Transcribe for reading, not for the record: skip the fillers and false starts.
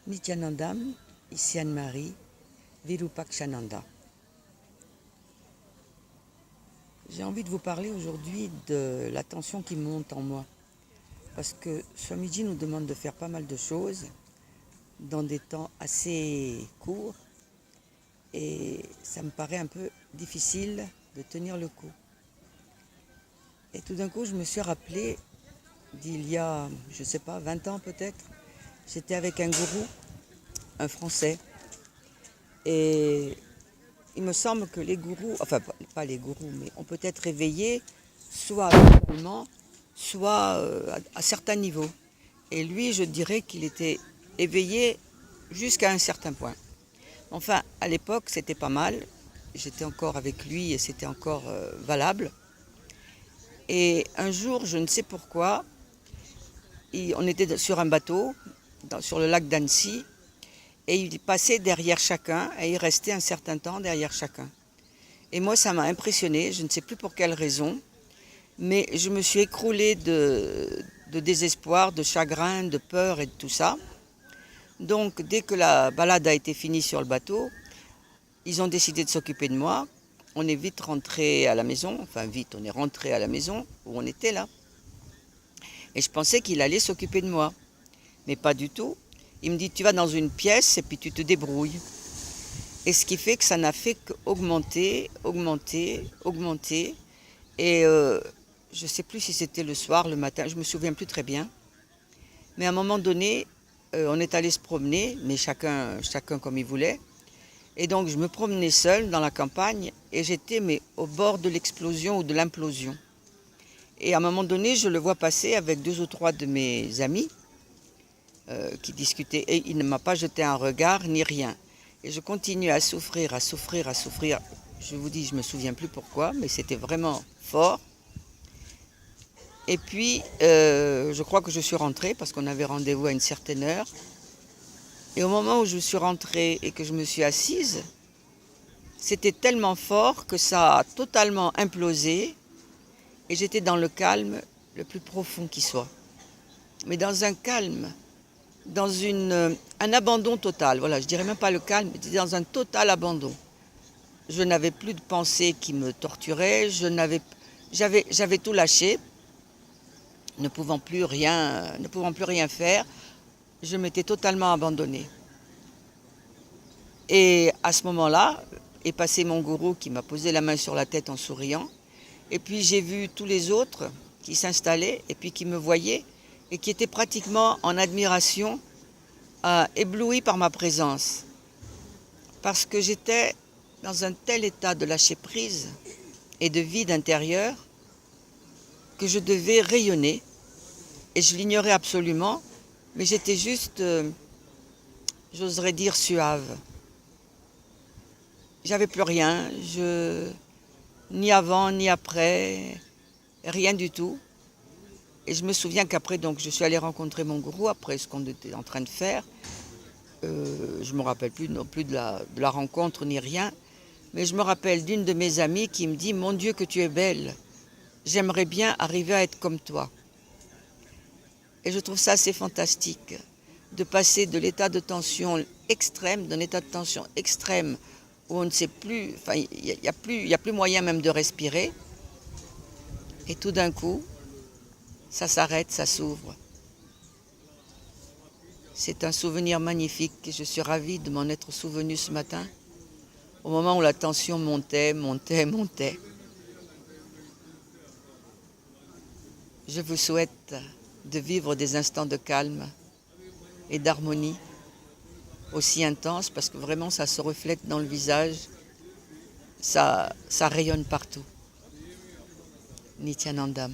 Nityanandam, ici Anne-Marie, Virupakshananda. J'ai envie de vous parler aujourd'hui de la tension qui monte en moi. Parce que Swamiji nous demande de faire pas mal de choses dans des temps assez courts. Et ça me paraît un peu difficile de tenir le coup. Et tout d'un coup, je me suis rappelé d'il y a, je ne sais pas, 20 ans peut-être. J'étais avec un gourou, un Français. Et il me semble que les gourous, enfin pas les gourous, mais on peut être éveillé soit mentalement, soit à certains niveaux. Et lui, je dirais qu'il était éveillé jusqu'à un certain point. Enfin, à l'époque, c'était pas mal. J'étais encore avec lui et c'était encore valable. Et un jour, je ne sais pourquoi, on était sur un bateau, sur le lac d'Annecy, et il passait derrière chacun, et il restait un certain temps derrière chacun. Et moi, ça m'a impressionné, je ne sais plus pour quelle raison, mais je me suis écroulée de désespoir, de chagrin, de peur et de tout ça. Donc, dès que la balade a été finie sur le bateau, ils ont décidé de s'occuper de moi. On est vite rentré à la maison, enfin vite, on est rentré à la maison où on était là. Et je pensais qu'il allait s'occuper de moi, mais pas du tout. Il me dit, tu vas dans une pièce et puis tu te débrouilles. Et ce qui fait que ça n'a fait qu'augmenter, augmenter, augmenter. Et je ne sais plus si c'était le soir, le matin, je ne me souviens plus très bien. Mais à un moment donné, on est allé se promener, mais chacun comme il voulait. Et donc je me promenais seule dans la campagne et j'étais au bord de l'explosion ou de l'implosion. Et à un moment donné, je le vois passer avec 2 ou 3 de mes amis qui discutaient. Et il ne m'a pas jeté un regard ni rien. Et je continue à souffrir, à souffrir, à souffrir. Je vous dis, je ne me souviens plus pourquoi, mais c'était vraiment fort. Et puis, je crois que je suis rentrée parce qu'on avait rendez-vous à une certaine heure. Et au moment où je suis rentrée et que je me suis assise, c'était tellement fort que ça a totalement implosé. Et j'étais dans le calme le plus profond qui soit. Mais dans un calme, dans un abandon total. Voilà, je dirais même pas le calme, mais j'étais dans un total abandon. Je n'avais plus de pensées qui me torturaient, j'avais tout lâché, ne pouvant plus rien faire. Je m'étais totalement abandonnée. Et à ce moment-là, est passé mon gourou qui m'a posé la main sur la tête en souriant. Et puis j'ai vu tous les autres qui s'installaient et puis qui me voyaient et qui étaient pratiquement en admiration, éblouis par ma présence. Parce que j'étais dans un tel état de lâcher prise et de vide intérieur que je devais rayonner. Et je l'ignorais absolument, mais j'étais juste, j'oserais dire, suave. J'avais plus rien, ni avant, ni après, rien du tout. Et je me souviens qu'après, donc, je suis allée rencontrer mon gourou, après ce qu'on était en train de faire. Je ne me rappelle plus non plus de la rencontre, ni rien. Mais je me rappelle d'une de mes amies qui me dit « Mon Dieu, que tu es belle, j'aimerais bien arriver à être comme toi ». Et je trouve ça assez fantastique, de passer de l'état de tension extrême, d'un état de tension extrême, où on ne sait plus, enfin, il n'y a plus moyen même de respirer. Et tout d'un coup, ça s'arrête, ça s'ouvre. C'est un souvenir magnifique et je suis ravie de m'en être souvenue ce matin, au moment où la tension montait, montait, montait. Je vous souhaite de vivre des instants de calme et d'harmonie aussi intenses parce que vraiment ça se reflète dans le visage, ça rayonne partout. Nityanandam.